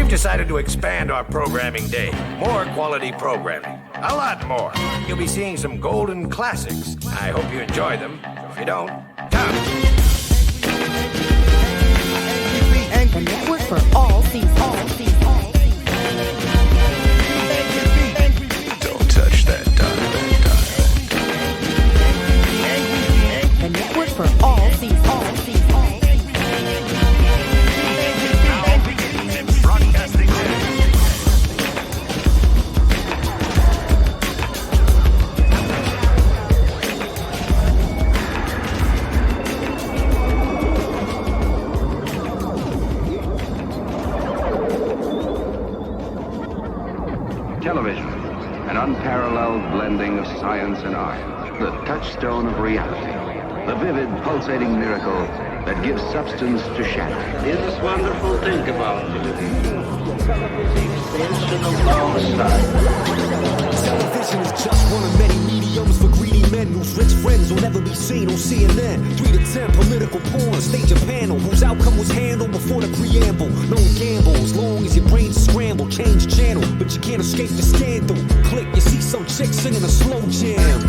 Decided to expand our programming day. More quality programming. A lot more. You'll be seeing some golden classics. I hope you enjoy them. If you don't, come. A network for all seasons. Don't touch that dial. A network for all seasons. Television, an unparalleled blending of science and art, the touchstone of reality, the vivid, pulsating miracle that gives substance to shadow. Here's this wonderful thing about it. Extension of our side. Television is just one of many mediums for greedy men whose rich friends will never be seen on CNN. 3 to 10 political porn, stage a panel whose outcome was handled before the preamble. No gamble, as long as your brain's scramble. Change channel, but you can't escape the scandal. Click, you see some chick singing a slow jam.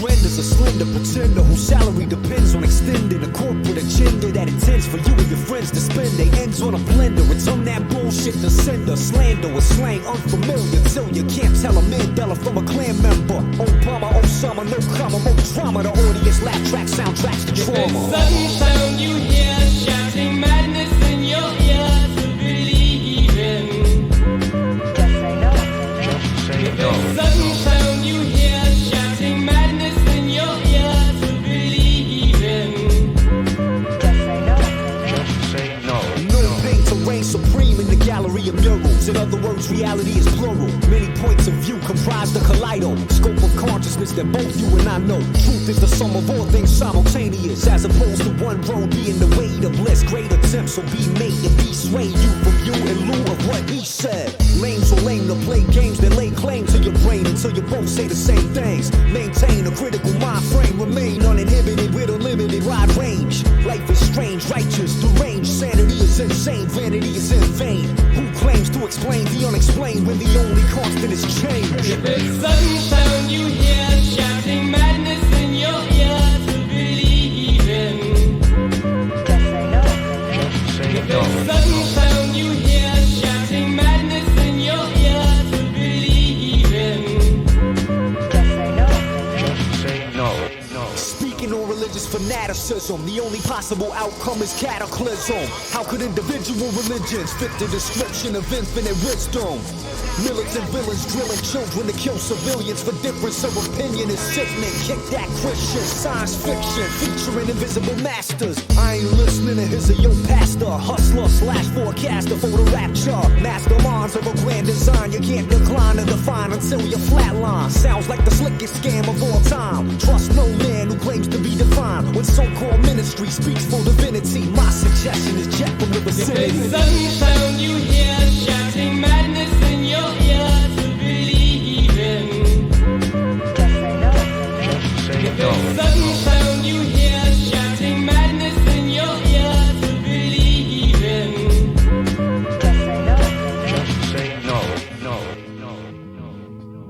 Brenda's a slender pretender whose salary depends on extending a corporate agenda that intends for you and your friends to spend. They ends on a blender. It's on that bullshit to send a slander with slang unfamiliar till you can't tell a Mandela from a clan member. Obama, Osama, no comma, more drama. The audience laugh track, soundtracks to trauma. Sudden sound you hear, shouting madness in your ear to believe in. Just say no. Just say no. Sudden sound you hear, shouting madness in your ear to believe in. Just say no. Just say no. No pain to reign supreme in the gallery of murals. In other words, reality is plural. Many points of view comprise the kaleidoscope of consciousness that both you and I know. Truth is the sum of all things simultaneous, as opposed to one road being the way to bliss. Great attempts will be made to de-sway you from you in lieu of what he said. Lames will lame to play games that lay claim to your brain until you both say the same things. Maintain a critical mind frame, remain uninhibited with a limited wide range. Life is strange, righteous, deranged. Sanity is insane, vanity is in vain. Who claims to explain the unexplained when the only constant is change? The sudden sound you hear, shouting madness in your ear to believe in. Just say no. Just say The no. sudden sound you hear, shouting madness in your ear to believe in. Just say no. Just say no. No. Speaking on religious fanaticism, the only possible outcome is cataclysm. How could individual religions fit the description of infinite wisdom? Militant villains drilling children to kill civilians for difference of opinion is sickening. Kick that Christian science fiction featuring invisible masters. I ain't listening to his or your pastor, hustler / forecaster for the rapture. Masterminds of a grand design you can't decline or define until you flatline. Sounds like the slickest scam of all time. Trust no man who claims to be divine when so-called ministry speaks for divinity. My suggestion is check from the vicinity. The sudden sound you hear, shouting madness in your ear to believe in. Just say no. Just say no. The sudden sound you hear, shouting madness in your ear to believe in. Just say no. Just say no. No. No. No.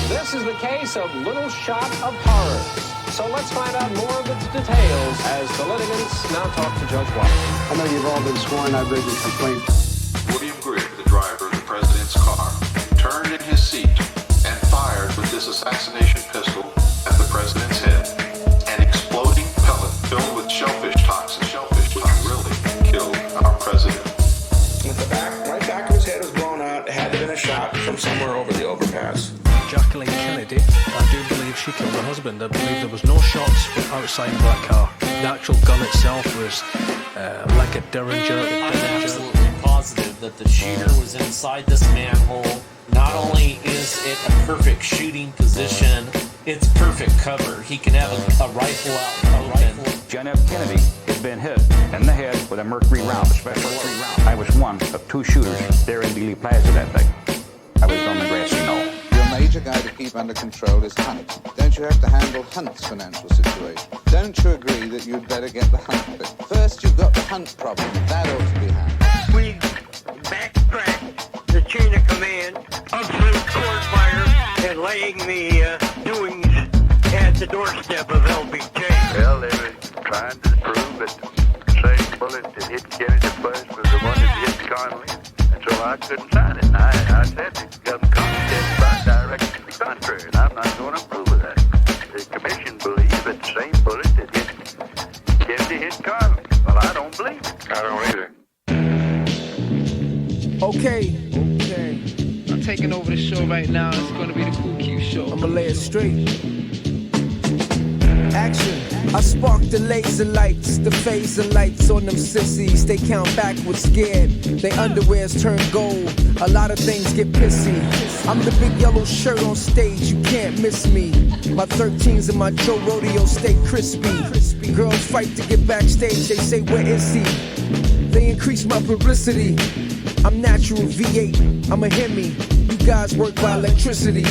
This is the case of Little Shop of Horrors. So let's find out more of the details as the litigants now talk to Judge White. I know you've all been sworn. I've read your complaint. William Grigg, the driver of the president's car, turned in his seat and fired with this assassination pistol at the president's head. An exploding pellet filled with shellfish toxin. Shellfish toxin really killed our president. Right back of his head was blown out. It had to have been a shot from somewhere over the overpass. Jacqueline Kennedy, I do believe she killed her husband. I believe there was no shots from outside that car. The actual gun itself was like a Derringer. I'm absolutely positive that the shooter was inside this manhole. Not only is it a perfect shooting position, it's perfect cover. He can have a rifle out open. John F. Kennedy has been hit in the head with a mercury round, a special mercury round. I was one of 2 shooters there in Dealey Plaza that day. I was on the grassy knoll. Your major guy to keep under control is Hunt. Don't you have to handle Hunt's financial situation? Don't you agree that you'd better get the Hunt bit? First, you've got the Hunt problem. That ought to be handled. We backtracked the chain of command of the court fire and laying the doings at the doorstep of LBJ. Well, they were trying to prove that the same bullet that hit Kennedy first was the one that hit Connolly, and so I couldn't sign it. And I said the government testified directly to the contrary, and I'm not going to approve of that. The commission believes that the same bullet that hit Kennedy hit Connolly. Well, I don't believe it. I don't either. Okay. I'm taking over the show right now. It's going to be the Cool Q show. I'm going to lay it straight. Action. I spark the laser lights, the phaser lights on them sissies. They count backwards scared. They underwears turn gold. A lot of things get pissy. I'm the big yellow shirt on stage. You can't miss me. My 13s and my Joe Rodeo stay crispy. Girls fight to get backstage. They say, where is he? They increase my publicity. I'm natural V8. I'm a Hemi. You guys work by electricity.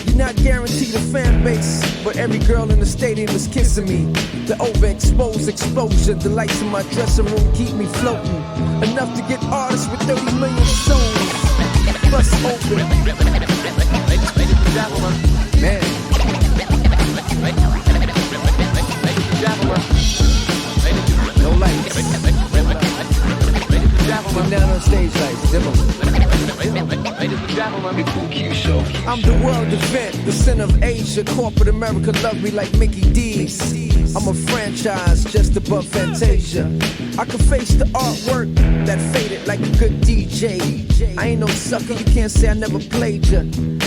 You're not guaranteed a fan base, but every girl in the stadium is kissing me. The overexposed exposure, the lights in my dressing room keep me floating. Enough to get artists with 30 million souls. Bust open. Man. No lights. Come down on stage lights. Demo. I'm the world event, the center of Asia. Corporate America love me like Mickey D's. I'm a franchise just above Fantasia. I can face the artwork that faded like a good DJ. I ain't no sucker, you can't say I never played ya.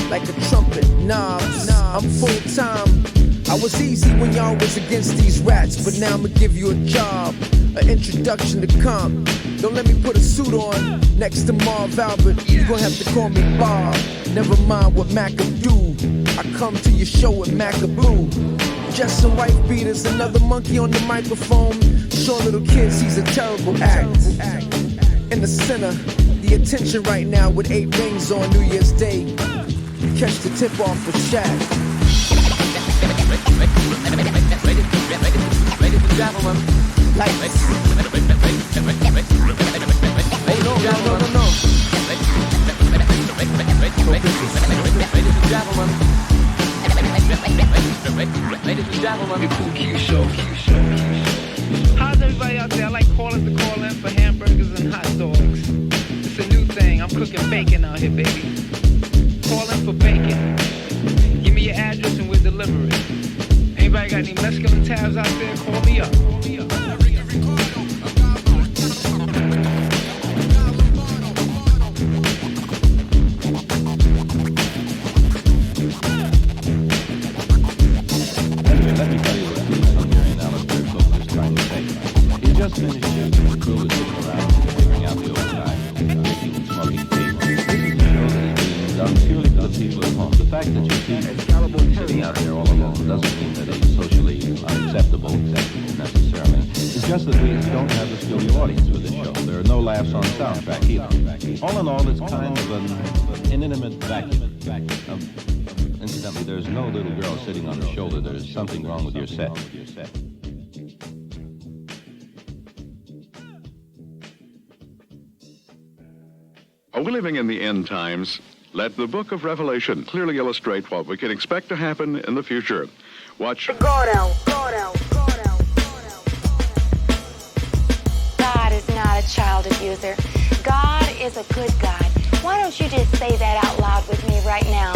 Like a trumpet, knobs, I'm full time. I was easy when y'all was against these rats, but now I'ma give you a job, an introduction to comp. Don't let me put a suit on next to Marv Albert. You gon' have to call me Bob. Never mind what Mac do. I come to your show with Macaboo. Just some wife beaters, another monkey on the microphone. Show little kids he's a terrible act. In the center, the attention right now with 8 rings on New Year's Day. Catch the tip off with Shaq. Ladies and gentlemen, lights. Oh no. Ladies and gentlemen, the Cool Q show. How's everybody out there? I like callers to call in for hamburgers and hot dogs. It's a new thing. I'm cooking bacon out here, baby. Call in for bacon. Give me your address and we'll deliver it. Anybody got any mescaline tabs out there? Call me up. Let me tell you what the Hungarian Alistair Cook was trying to say. He just finished shooting the crew was sitting around figuring out the overtime, drinking and smoking tea. This is a show that is being done purely for the people at home. The fact that you see sitting out here all alone doesn't mean that it's socially unacceptable necessarily. It's just that we don't have the studio audience for this show. There are no laughs on soundtrack either. All in all, it's kind of an inanimate vacuum. Incidentally, there's no little girl sitting on the shoulder. There's something wrong with your set. Are we living in the end times? Let the book of Revelation clearly illustrate what we can expect to happen in the future. Watch. God is not a child abuser. God is a good God. Why don't you just say that out loud with me right now?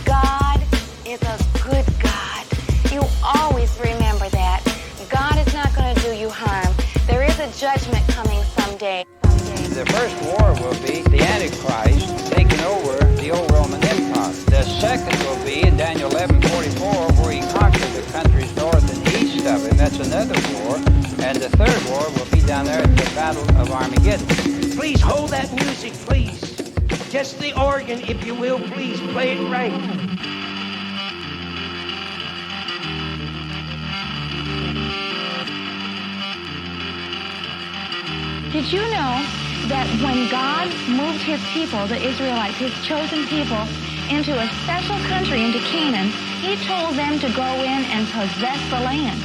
God is a good God. You always remember that. God is not going to do you harm. There is a judgment coming someday. The first war will be the Antichrist taking over the old Roman Empire. The second will be in Daniel 11:44, where he conquered the countries north and east of him. That's another war. And the third war will be down there at the Battle of Armageddon. Please hold that music, please. Just the organ, if you will, please. Play it right. Did you know that when God moved his people, the Israelites, his chosen people, into a special country, into Canaan, he told them to go in and possess the land.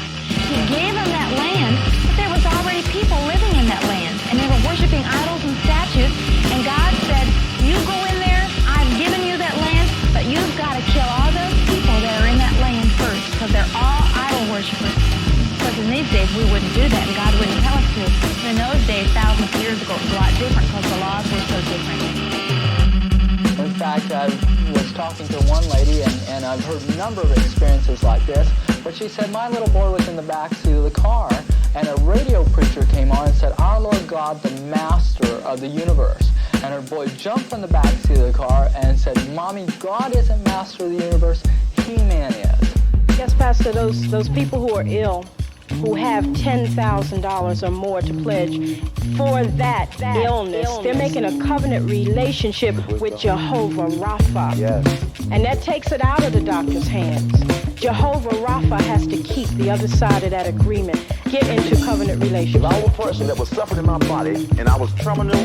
He gave them that land, but there was already people living in that land, and they were worshiping idols and statues, and God said, you go in there, I've given you that land, but you've got to kill all those people that are in that land first, because they're all idol worshipers. Because in these days, we wouldn't do that, and God wouldn't tell us to. But in those days, thousands of years ago, it was a lot different, because the laws were so different. In fact, I was talking to one lady, and I've heard a number of experiences like this, but she said, my little boy was in the backseat of the car, and a radio preacher came on and said, our Lord God, the master of the universe. And her boy jumped from the backseat of the car and said, Mommy, God isn't master of the universe, He-Man is. Yes, Pastor, those people who are ill, who have $10,000 or more to pledge for that illness. They're making a covenant relationship with Jehovah Rapha. Yes. And that takes it out of the doctor's hands. Jehovah Rapha has to keep the other side of that agreement. Get into covenant relationship. If I were a person that was suffering in my body and I was terminal,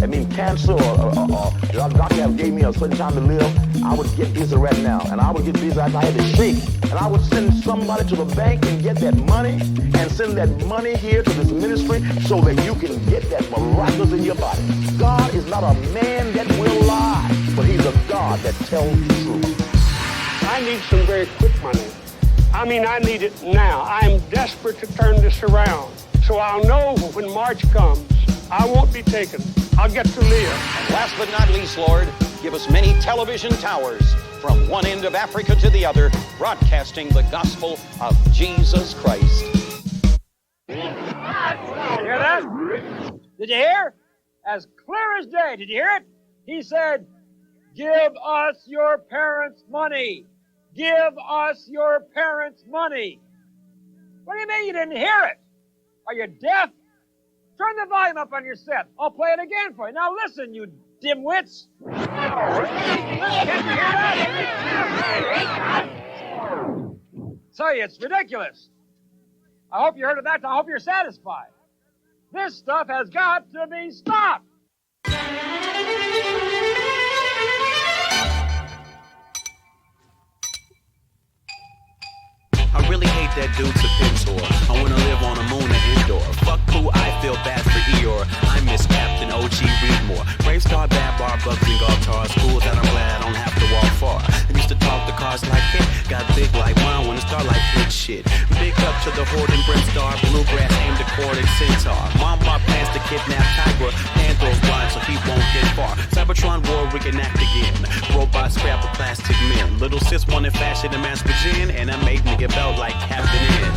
I mean cancer or the doctor gave me a certain time to live, I would get busy right now. And I would get busy after I had to shake. And I would send somebody to the bank and get that money and send that money here to this ministry so that you can get that miraculous in your body. God is not a man that will lie, but he's a God that tells the truth. I need some very quick money. I mean, I need it now. I am desperate to turn this around. So I'll know when March comes, I won't be taken. I'll get to live. And last but not least, Lord, give us many television towers from one end of Africa to the other, broadcasting the gospel of Jesus Christ. Hear that? Did you hear? As clear as day. Did you hear it? He said, give us your parents' money. Give us your parents' money. What do you mean you didn't hear it? Are you deaf? Turn the volume up on your set. I'll play it again for you. Now listen, you dimwits. Say, it's ridiculous. I hope you heard of that. I hope you're satisfied. This stuff has got to be stopped. I really hate that dude's a pintor. I wanna live on the moon and indoor. Fuck Kool, I feel bad for Eeyore. I miss Captain OG Reedmore. Brave Star, Bad Bar, Bucks and Guitar. Schools that I'm glad I don't have to walk far. I used to talk to cars like it. Got big like mine when the starlight hit shit. Big up to the Horde and Brimstar. Bluegrass aimed at Cord and Centaur. Mom plans to kidnap Tigra. Panthers blind so he won't get far. Cybertron war reenact again. Robots scrap of plastic men. Little sis wanted fashion and mass gin. And I made nigga belt like Captain Ed.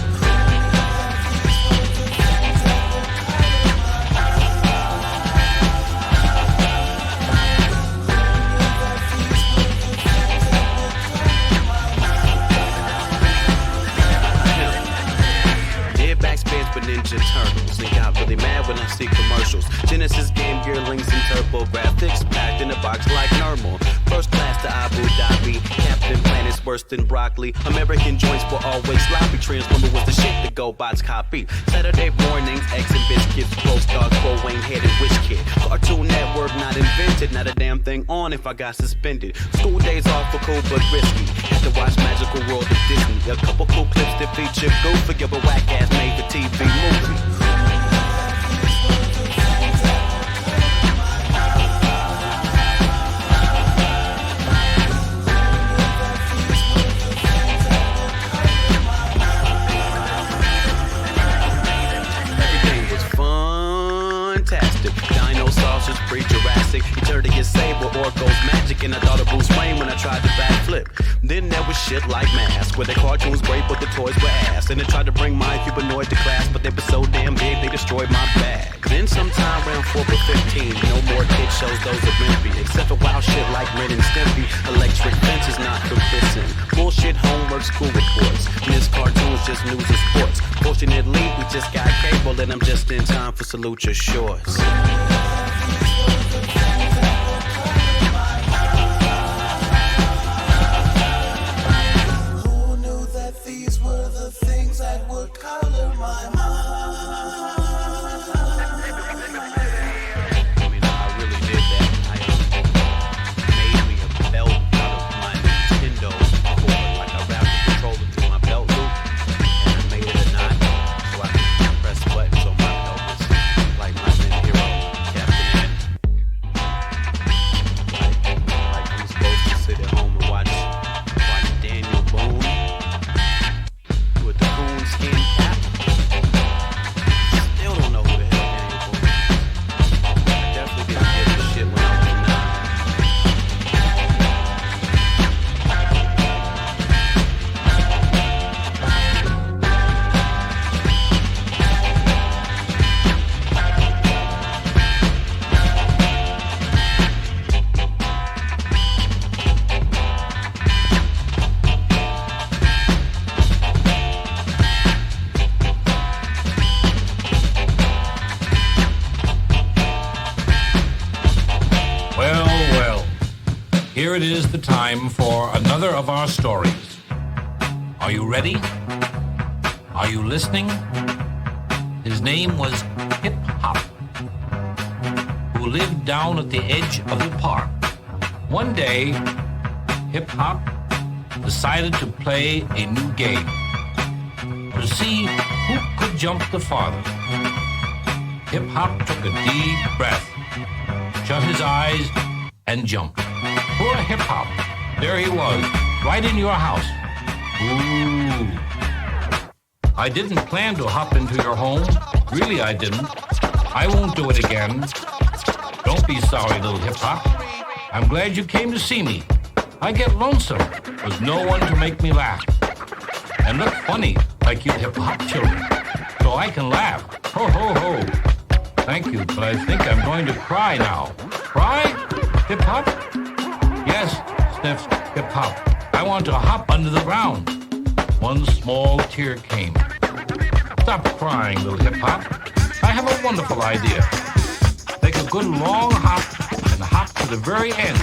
But Ninja Turtles and got really mad when I see commercials. Genesis Game Gear links and turbo graphics packed in a box like normal. First class to Abu Dhabi. Captain Planet's worse than broccoli. American joints were always sloppy. Transformer was the shit the GoBots copy. Saturday mornings, eggs and biscuits. Pro Stars, Pro Wayne Head and Wish Kid. Cartoon Network not invented. Not a damn thing on if I got suspended. School days off for cool but risky. Had to watch Magical World of Disney. A couple cool clips that feature Goofy of a whack ass made for TV movie. Everything was fantastic. Dino sausage, pre-Jurassic. Eternity is Saber, Orko's magic. And I thought of Bruce Wayne when I tried to backflip. Then there was shit like Mask, where the cartoons great but the toys were ass. And they tried to bring my humanoid to class, but they were so damn big they destroyed my bag. Then sometime around 4 or 15, no more kid shows those are wimpy. Except for wild shit like Ren and Stimpy. Electric fence is not complicit. Bullshit homework, school reports. Missed cartoons, just news and sports. Fortunately, we just got cable and I'm just in time for Salute Your Shorts. Who knew that these were the things that would color my mind? Here it is, the time for another of our stories. Are you ready? Are you listening? His name was Hip Hop, who lived down at the edge of the park. One day, Hip Hop decided to play a new game to see who could jump the farthest. Hip Hop took a deep breath, shut his eyes, and jumped. Poor Hip Hop, there he was, right in your house. Ooh. I didn't plan to hop into your home. Really, I didn't. I won't do it again. Don't be sorry, little Hip Hop. I'm glad you came to see me. I get lonesome with no one to make me laugh. And look funny like you Hip Hop children. So I can laugh. Ho, ho, ho. Thank you, but I think I'm going to cry now. Cry? Hip Hop? Yes, sniffs Hip Hop. I want to hop under the ground. One small tear came. Stop crying, little Hip Hop. I have a wonderful idea. Take a good long hop and hop to the very end.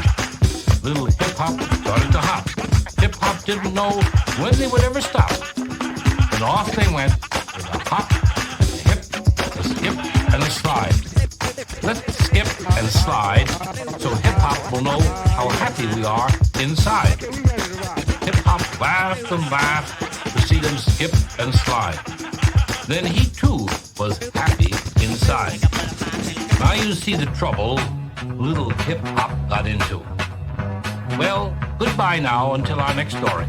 Little Hip Hop started to hop. Hip Hop didn't know when they would ever stop. And off they went with a hop, a hip, a skip, and a slide. Let's skip and slide so Hip Hop will know how happy we are inside. Hip Hop laughed and laughed to see them skip and slide. Then he too was happy inside. Now you see the trouble little Hip Hop got into. Well, goodbye now until our next story.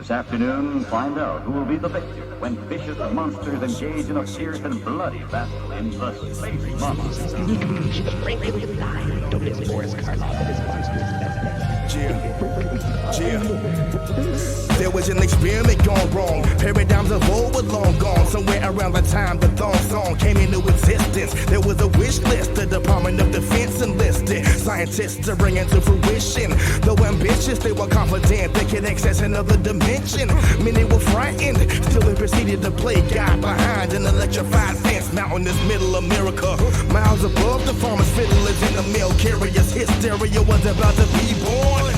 This afternoon, find out who will be the victor when vicious monsters engage in a fierce and bloody battle in the Space Mama. There was an experiment gone wrong. Paradigms of old were long gone. Somewhere around the time the thong song came into existence, there was a wish list. The Department of Defense enlisted scientists to bring into fruition. Though ambitious, they were confident they could access another dimension. Many were frightened, still they proceeded to play God behind an electrified fence. Mountainous middle America, miles above the farmers, fiddlers, and the mail carriers. Hysteria was about to be born.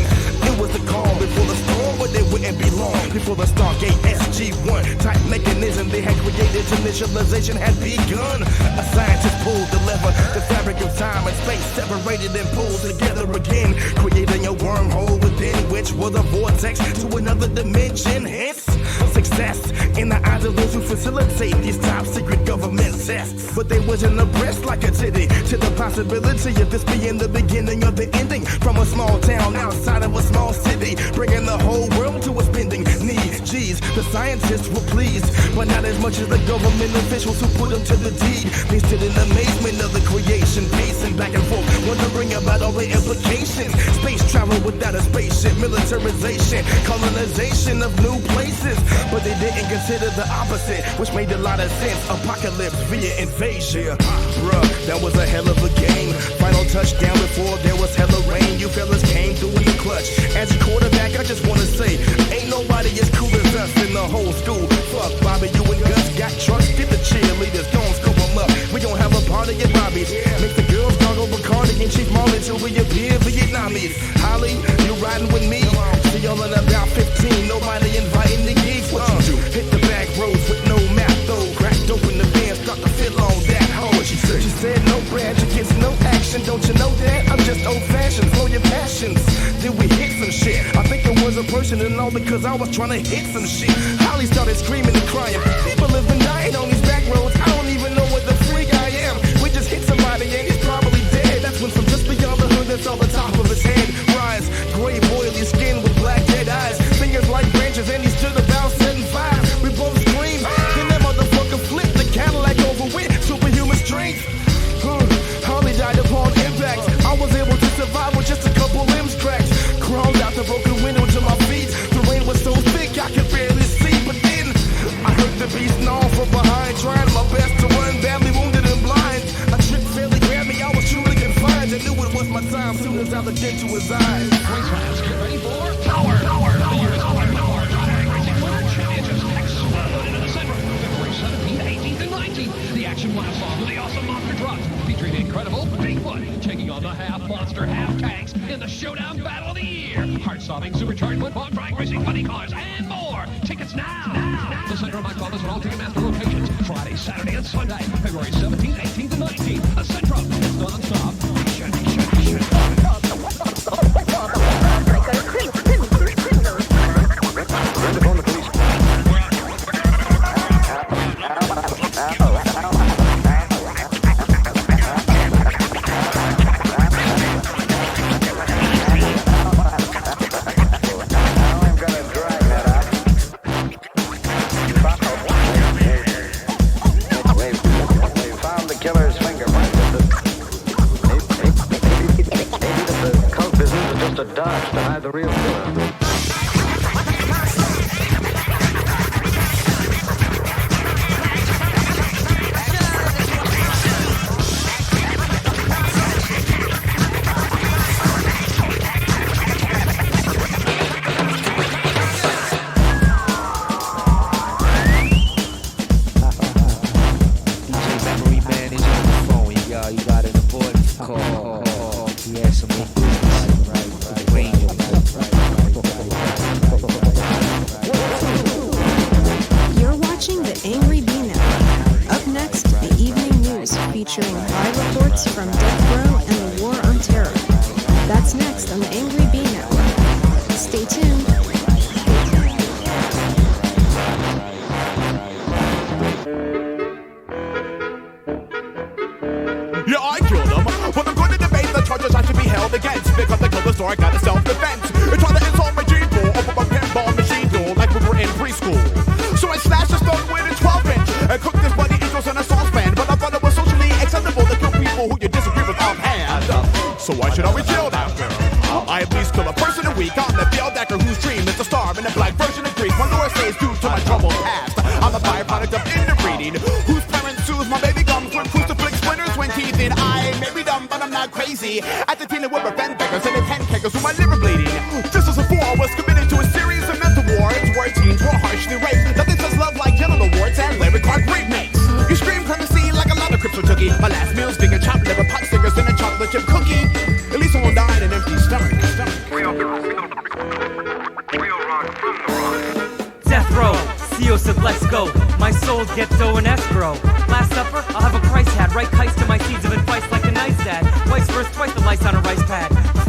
It was the calm before the storm, but they wouldn't be long before the Stargate SG-1 type mechanism they had created. Initialization had begun. A scientist pulled the lever, the fabric of time and space separated and pulled together again, creating a wormhole within which was a vortex to another dimension. Hence, 6 success in the eyes of those who facilitate these top secret government tests. But they wasn't abreast like a titty to the possibility of this being the beginning of the ending. From a small town outside of a small city, bringing the whole world to its bending knees. Geez, the scientists were pleased, but not as much as the government officials who put them to the deed. They stood in amazement of the creation, pacing back and forth, wondering about all the implications. Space travel without a spaceship, militarization, colonization of new places. But they didn't consider the opposite, which made a lot of sense. Apocalypse via invasion. Bruh, that was a hell of a game. Final touchdown before there was hella rain. You fellas came through in the clutch. As a quarterback, I just wanna say, ain't nobody as cool as us in the whole school. Fuck Bobby, you and Gus got trucks. Get the cheerleaders, don't scoop them up. We gon' have a party at Bobby's. Make the girls gargle Bacardi and Chief Marlin till we appear Vietnamese. Holly, you riding with me? See y'all in about 15. Nobody inviting the geeks. What you do? Hit the back roads with no map though. Cracked open the van, start to fill on that hoe. What she said? She said no branch against no action. Don't you know that? I'm just old fashioned. Flow your passions. Then we hit some shit. I think it was a person and all because I was trying to hit some shit. Holly started screaming and crying. People have been dying on these back roads. I don't even know what the freak I am. We just hit somebody and he's probably dead. That's when from just beyond the hood that's on the top of his head rise. Gray oily skin with black dead eyes. Fingers like branches and he stood about 7'5". We both screamed. Then that motherfucker flipped the Cadillac over with superhuman strength. Holly died upon impact. I was able to survive with just a couple limbs cracked. Crawled out the broken window to my feet. The rain was so thick I could barely see. But then I heard the beast gnaw from behind, trying my best to run, badly wounded and blind. A trip fairly grabbed me, I was truly confined. I knew it was my time soon as I looked into his eyes. Get ready for power. Championships explode into the center. February 17th, 18th, and 19th. The action blasts off with the awesome monster trucks, featuring the incredible Bigfoot, taking on the half monster, half tanks in the showdown battle of the year. Heart-stopping, supercharged football, drag racing, funny cars, and more. Tickets now. The center of my club is on all Ticketmaster locations. Friday, Saturday, and Sunday. February 17th, 18th, and 19th. A Centrum. It's non-stop.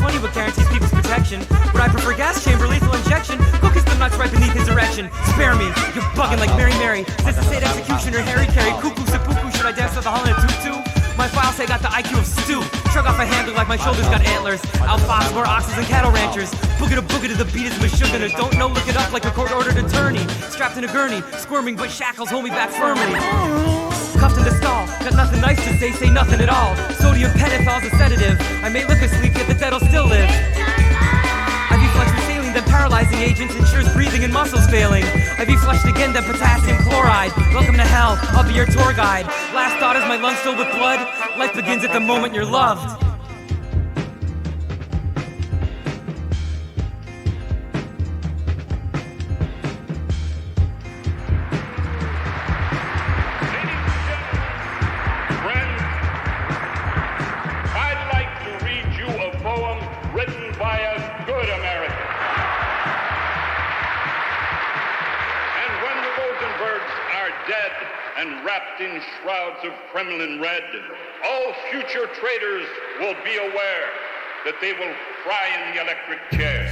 funny what guarantees people's protection. But I prefer gas chamber, lethal injection. Cookies the nuts right beneath his erection. Spare me, you're bugging like Mary Mary. Says the state executioner Harry Carey. Cuckoo seppuku, should I dance with the Holland tutu? My files say I got the IQ of stew. Shrug off a handle like my shoulders got antlers. Alphas, more oxes and cattle ranchers. Boogie to the beat is Meshuggah. Don't know, look it up like a court-ordered attorney. Strapped in a gurney, squirming but shackles hold me back firmly. Cuffed in the stall, got nothing nice to say nothing at all. Sodium pentothal is a sedative. I may look asleep, yet the dead'll still live. IV flush with saline, then paralyzing agents ensures breathing and muscles failing. IV flushed again, then potassium chloride. Welcome to hell, I'll be your tour guide. Last thought is my lungs filled with blood. Life begins at the moment you're loved. In shrouds of Kremlin red, all future traitors will be aware that they will fry in the electric chair.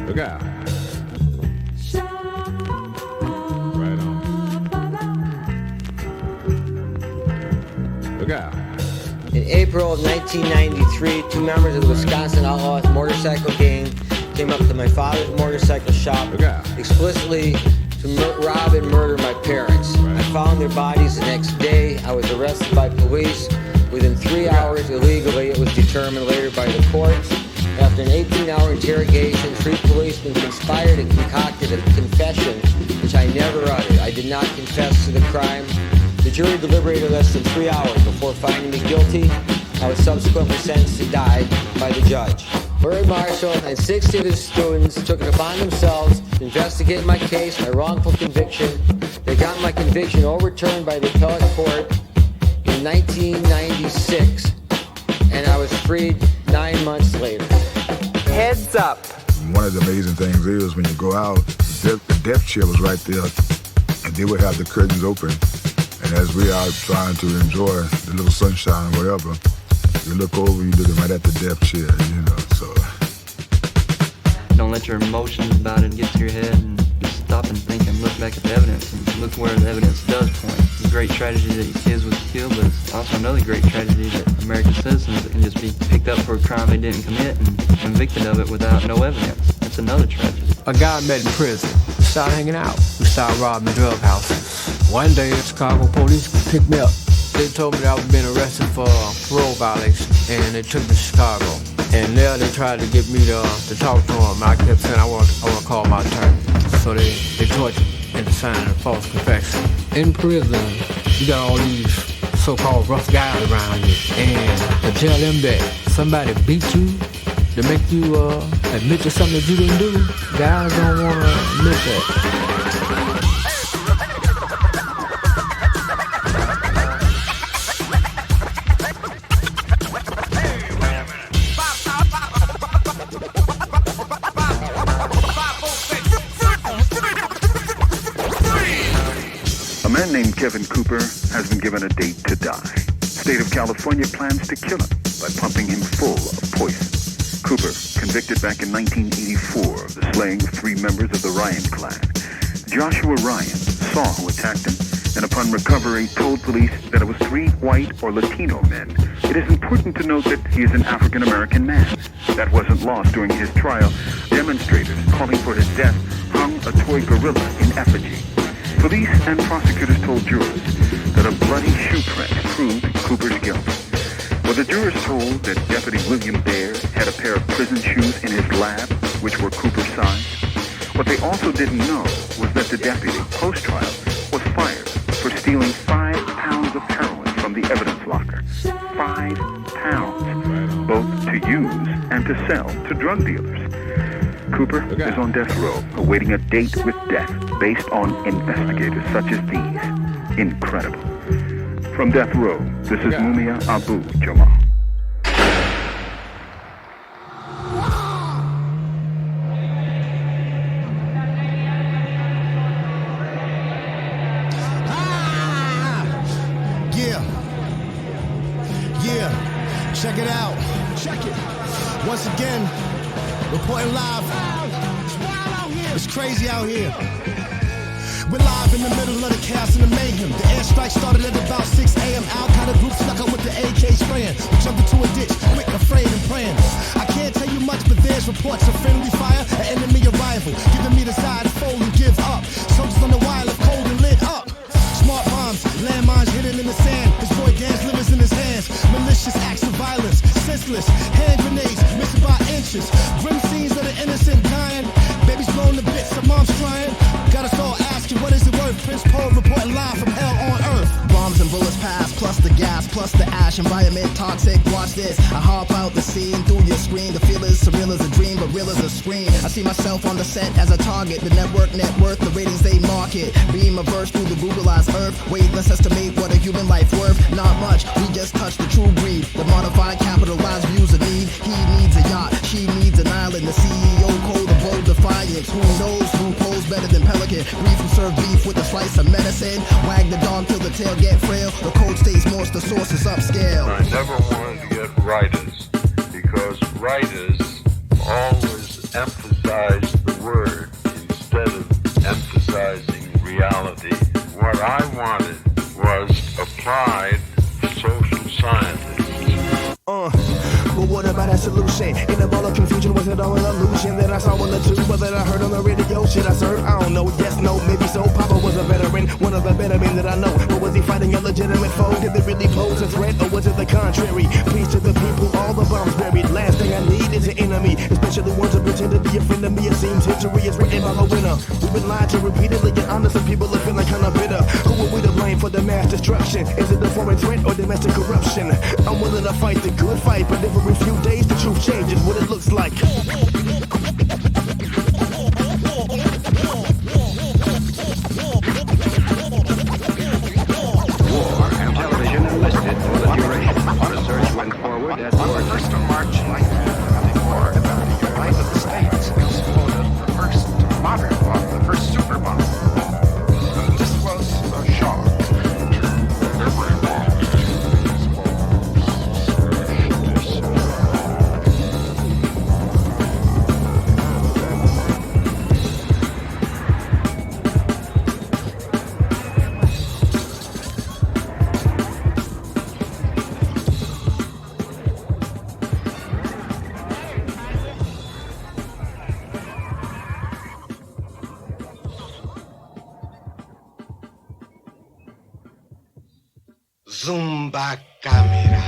Look out. Right on. Look out. In April of 1993, two members of the Wisconsin Outlaws motorcycle gang came up to my father's motorcycle shop explicitly to rob and murder my parents. I found their bodies the next day. I was arrested by police. Within 3 hours, illegally, it was determined later by the courts. After an 18-hour interrogation, 3 policemen conspired and concocted a confession, which I never uttered. I did not confess to the crime. The jury deliberated less than 3 hours before finding me guilty. I was subsequently sentenced to die by the judge. Murray Marshall and 60 of his students took it upon themselves to investigate my case, my wrongful conviction. They got my conviction overturned by the appellate court in 1996, and I was freed 9 months later. Heads up. One of the amazing things is when you go out, the death chair was right there, and they would have the curtains open. And as we are trying to enjoy the little sunshine or whatever, you look over, you're looking right at the death chair, you know, so. Don't let your emotions about it get to your head and just stop and think and look back at the evidence and look where the evidence does point. It's a great tragedy that your kids was killed, but it's also another great tragedy that American citizens that can just be picked up for a crime they didn't commit and convicted of it without no evidence. That's another tragedy. A guy I met in prison. We started hanging out. We started robbing drug houses. One day, Chicago police picked me up. They told me that I was being arrested for parole violation, and they took me to Chicago. And there they tried to get me to talk to them. I kept saying I want to call my attorney. So they tortured me into signing a false confession. In prison, you got all these so-called rough guys around you, and to tell them that somebody beat you, to make you admit to something that you didn't do, guys don't want to admit that. Named Kevin Cooper has been given a date to die. State of California plans to kill him by pumping him full of poison. Cooper, convicted back in 1984 of the slaying of 3 members of the Ryan clan. Joshua Ryan saw who attacked him, and upon recovery told police that it was 3 white or Latino men. It is important to note that he is an African-American man. That wasn't lost during his trial. Demonstrators calling for his death hung a toy gorilla in effigy. Police and prosecutors told jurors that a bloody shoe print proved Cooper's guilt. Well, the jurors told that Deputy William Baer had a pair of prison shoes in his lab, which were Cooper's size. What they also didn't know was that the deputy, post-trial, was fired for stealing 5 pounds of heroin from the evidence locker. 5 pounds, both to use and to sell to drug dealers. Cooper is on death row, awaiting a date with death based on investigators such as these. Incredible. From death row, this is Mumia Abu Jamal. it out. Check it. Once again, reporting live. It's crazy out here. We're live in the middle of the chaos and the mayhem. The airstrike started at about 6 a.m. Al-Qaeda group stuck up with the AK spraying. We jumped into a ditch, quick, afraid and praying. I can't tell you much, but there's reports of friendly fire, an enemy arrival, giving me the side to fold and give up. Soldiers on the wire left cold and lit up. Smart bombs, landmines hidden in the sand. His boy Dan's livers in his hands. Malicious acts of violence, senseless hand grenades, missing by inches. Grim scenes of the innocent dying. Babies blown to bits, some moms crying. Got us all asking, what is it worth? Prince Po reporting live from hell on earth. Bombs and bullets pass, plus the gas, plus the ash. Environment toxic, watch this. I hop out the scene through your screen. The feel is surreal as a dream, but real as a scream. I see myself on the set as a target. The network, net worth, the ratings they market. Beam a verse through the Googleized earth. Wait, let's estimate what a human life worth. Not much, we just touch the true breed. The modified, capitalized views of need. He needs a yacht, she needs an island. The CEO code of bold defiance. Who knows who pose better than Pelican? Brief who serve beef with a slice of medicine. Wag the dog till the tail get frail. The code stays moist, the source is upscale. I never wanted to get writers because writers always emphasize the word instead of emphasizing reality. What I wanted was applied social scientists. But what about a solution? In a ball of confusion, was it all an illusion that I saw on the tube? Was it I heard on the radio? Should I serve? I don't know. Yes, no, maybe so. Papa was a veteran, one of the better men that I know. But was he fighting a legitimate foe? Did they really pose a threat, or was it the contrary? Peace to the people, all the bombs buried. Last thing I need is an enemy, especially ones that pretend to be a friend of me. It seems history is written by the winner. We've been lied to repeatedly, and honest, some people are feeling kind of bitter. Who are we to blame for the mass destruction? Is it the foreign threat or domestic corruption? I'm willing to fight the good fight, but every few days the truth changes what it looks like. War and television enlisted for the duration. The search went forward at on the 1st of March, 1994, about the life of the States, exploded the first modern bomb, the first super bomb. This was a shock. Zumba Camera.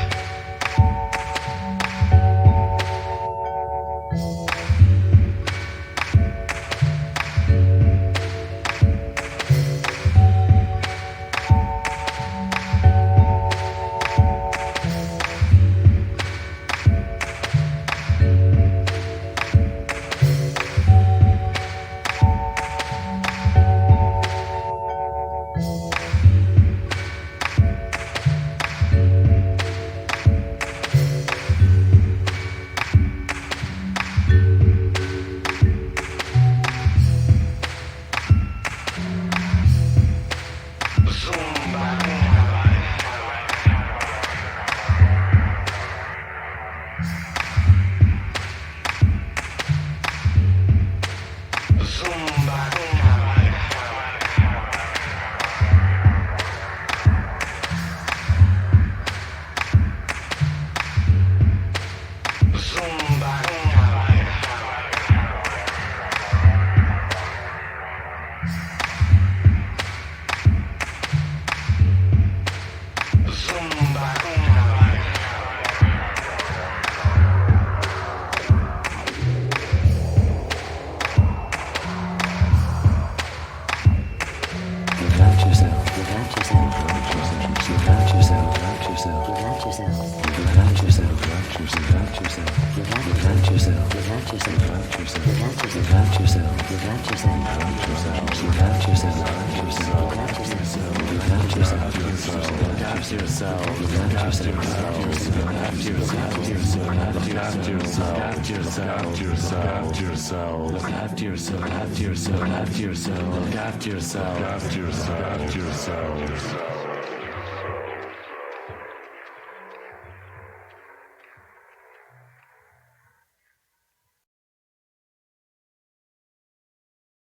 Look after yourself.